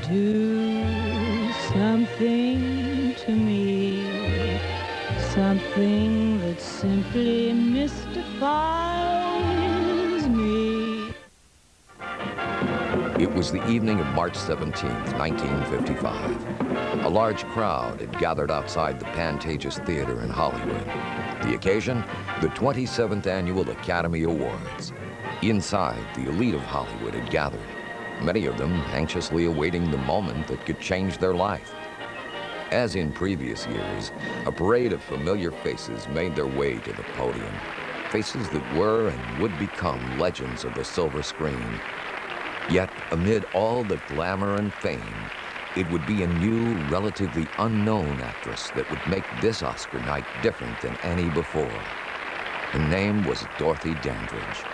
do something to me, something that simply mystifies me. It was the evening of March 17th, 1955. A large crowd had gathered outside the Pantages Theater in Hollywood. The occasion, the 27th Annual Academy Awards. Inside, the elite of Hollywood had gathered, many of them anxiously awaiting the moment that could change their life. As in previous years, a parade of familiar faces made their way to the podium. Faces that were and would become legends of the silver screen. Yet, amid all the glamour and fame, it would be a new, relatively unknown actress that would make this Oscar night different than any before. Her name was Dorothy Dandridge.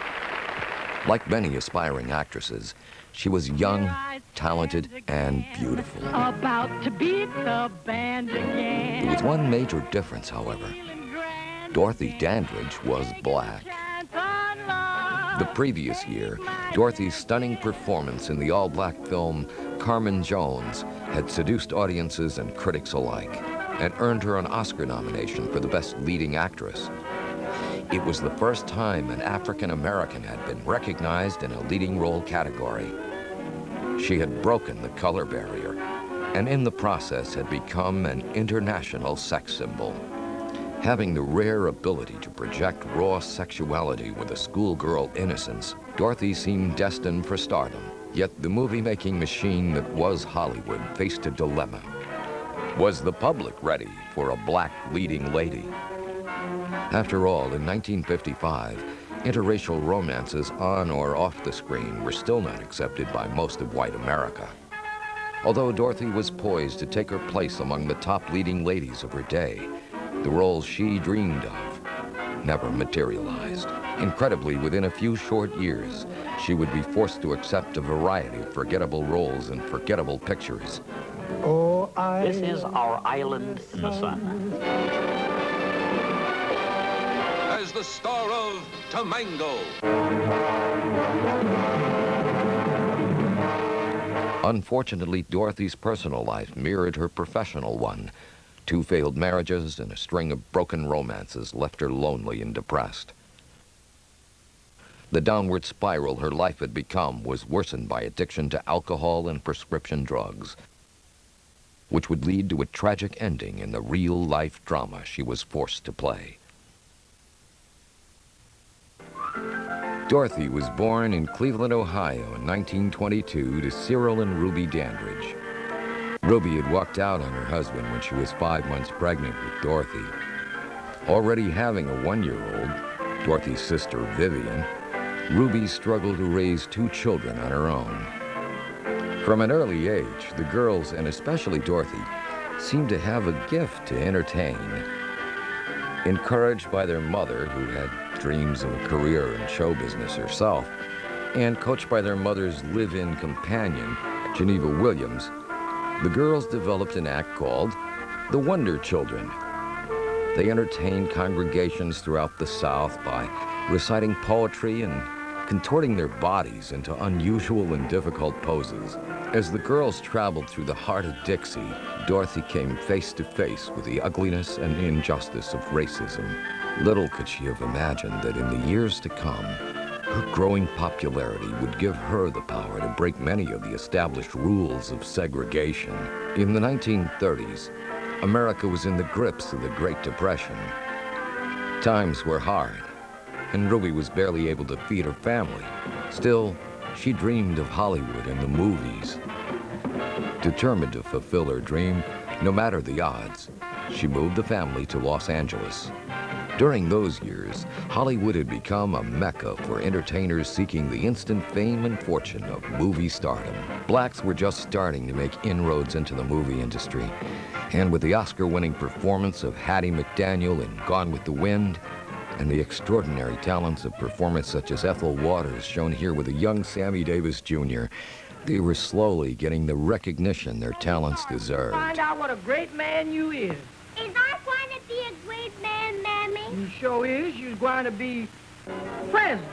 Like many aspiring actresses, she was young, talented, and beautiful. About to beat the band again. There was one major difference, however. Dorothy Dandridge was black. The previous year, Dorothy's stunning performance in the all-black film Carmen Jones had seduced audiences and critics alike and earned her an Oscar nomination for the Best Leading Actress. It was the first time an African-American had been recognized in a leading role category. She had broken the color barrier and in the process had become an international sex symbol. Having the rare ability to project raw sexuality with a schoolgirl innocence, Dorothy seemed destined for stardom. Yet the movie-making machine that was Hollywood faced a dilemma. Was the public ready for a black leading lady? After all, in 1955, interracial romances on or off the screen were still not accepted by most of white America. Although Dorothy was poised to take her place among the top leading ladies of her day, the roles she dreamed of never materialized. Incredibly, within a few short years, she would be forced to accept a variety of forgettable roles in forgettable pictures. Oh, This is our island in the sun. As the star of Tamango. Unfortunately, Dorothy's personal life mirrored her professional one. 2 failed marriages and a string of broken romances left her lonely and depressed. The downward spiral her life had become was worsened by addiction to alcohol and prescription drugs, which would lead to a tragic ending in the real-life drama she was forced to play. Dorothy was born in Cleveland, Ohio in 1922 to Cyril and Ruby Dandridge. Ruby had walked out on her husband when she was 5 months pregnant with Dorothy. Already having a 1-year-old, Dorothy's sister Vivian, Ruby struggled to raise 2 children on her own. From an early age, the girls, and especially Dorothy, seemed to have a gift to entertain. Encouraged by their mother, who had dreams of a career in show business herself, and coached by their mother's live-in companion, Geneva Williams, the girls developed an act called the Wonder Children. They entertained congregations throughout the South by reciting poetry and contorting their bodies into unusual and difficult poses. As the girls traveled through the heart of Dixie, Dorothy came face to face with the ugliness and injustice of racism. Little could she have imagined that in the years to come, her growing popularity would give her the power to break many of the established rules of segregation. In the 1930s, America was in the grips of the Great Depression. Times were hard, and Ruby was barely able to feed her family. Still, she dreamed of Hollywood and the movies. Determined to fulfill her dream, no matter the odds, she moved the family to Los Angeles. During those years, Hollywood had become a mecca for entertainers seeking the instant fame and fortune of movie stardom. Blacks were just starting to make inroads into the movie industry, and with the Oscar-winning performance of Hattie McDaniel in Gone with the Wind, and the extraordinary talents of performers such as Ethel Waters, shown here with a young Sammy Davis Jr., they were slowly getting the recognition their talents deserved. Find out what a great man you is. Is I going to be a great man, Mammy? You sure is. You're going to be president.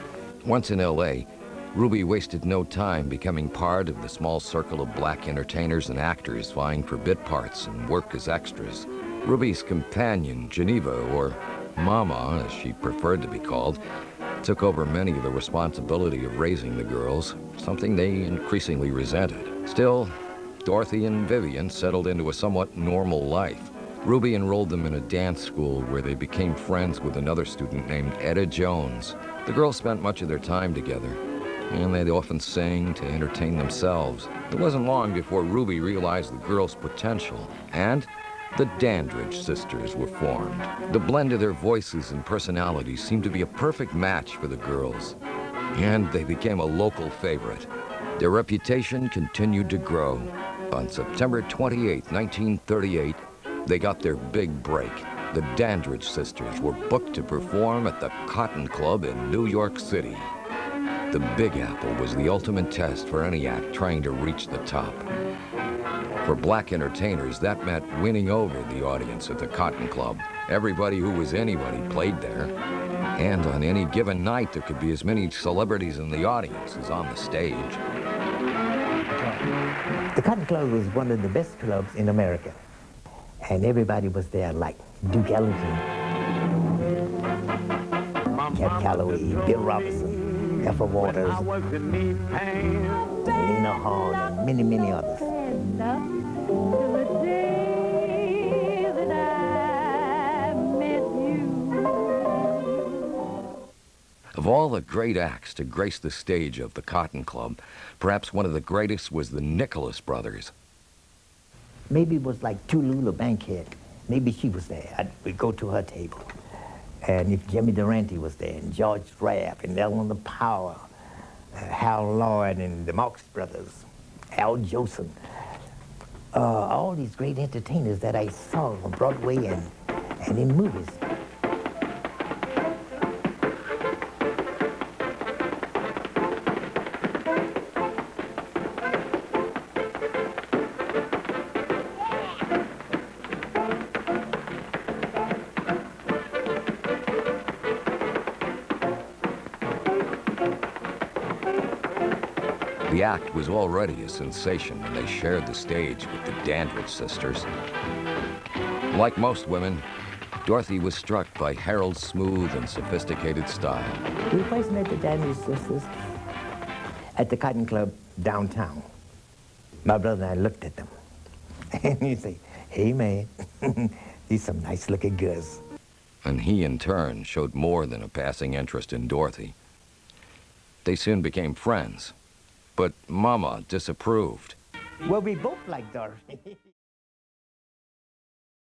Once in L.A., Ruby wasted no time becoming part of the small circle of black entertainers and actors vying for bit parts and work as extras. Ruby's companion, Geneva, or Mama, as she preferred to be called, took over many of the responsibility of raising the girls, something they increasingly resented. Still, Dorothy and Vivian settled into a somewhat normal life. Ruby enrolled them in a dance school where they became friends with another student named Etta Jones. The girls spent much of their time together, and they'd often sing to entertain themselves. It wasn't long before Ruby realized the girls' potential, and the Dandridge sisters were formed. The blend of their voices and personalities seemed to be a perfect match for the girls, and they became a local favorite. Their reputation continued to grow. On September 28, 1938, they got their big break. The Dandridge sisters were booked to perform at the Cotton Club in New York City. The Big Apple was the ultimate test for any act trying to reach the top. For black entertainers, that meant winning over the audience at the Cotton Club. Everybody who was anybody played there. And on any given night, there could be as many celebrities in the audience as on the stage. The Cotton Club was one of the best clubs in America. And everybody was there, like Duke Ellington, Cab Calloway, Bill Robinson, Ethel Waters, Lena Horne, and many, many others. Of all the great acts to grace the stage of the Cotton Club, perhaps one of the greatest was the Nicholas brothers. Maybe it was like Tulula Bankhead. Maybe she was there. We'd go to her table. And if Jimmy Durante was there, and George Rapp, and Eleanor Powell, Hal Lloyd, and the Marx Brothers, Al Jolson, all these great entertainers that I saw on Broadway and in movies. The act was already a sensation when they shared the stage with the Dandridge sisters. Like most women, Dorothy was struck by Harold's smooth and sophisticated style. We first met the Dandridge sisters at the Cotton Club downtown. My brother and I looked at them, and he said, "Hey, man, these some nice-looking girls." And he, in turn, showed more than a passing interest in Dorothy. They soon became friends, but Mama disapproved. Well, we both liked Dorothy.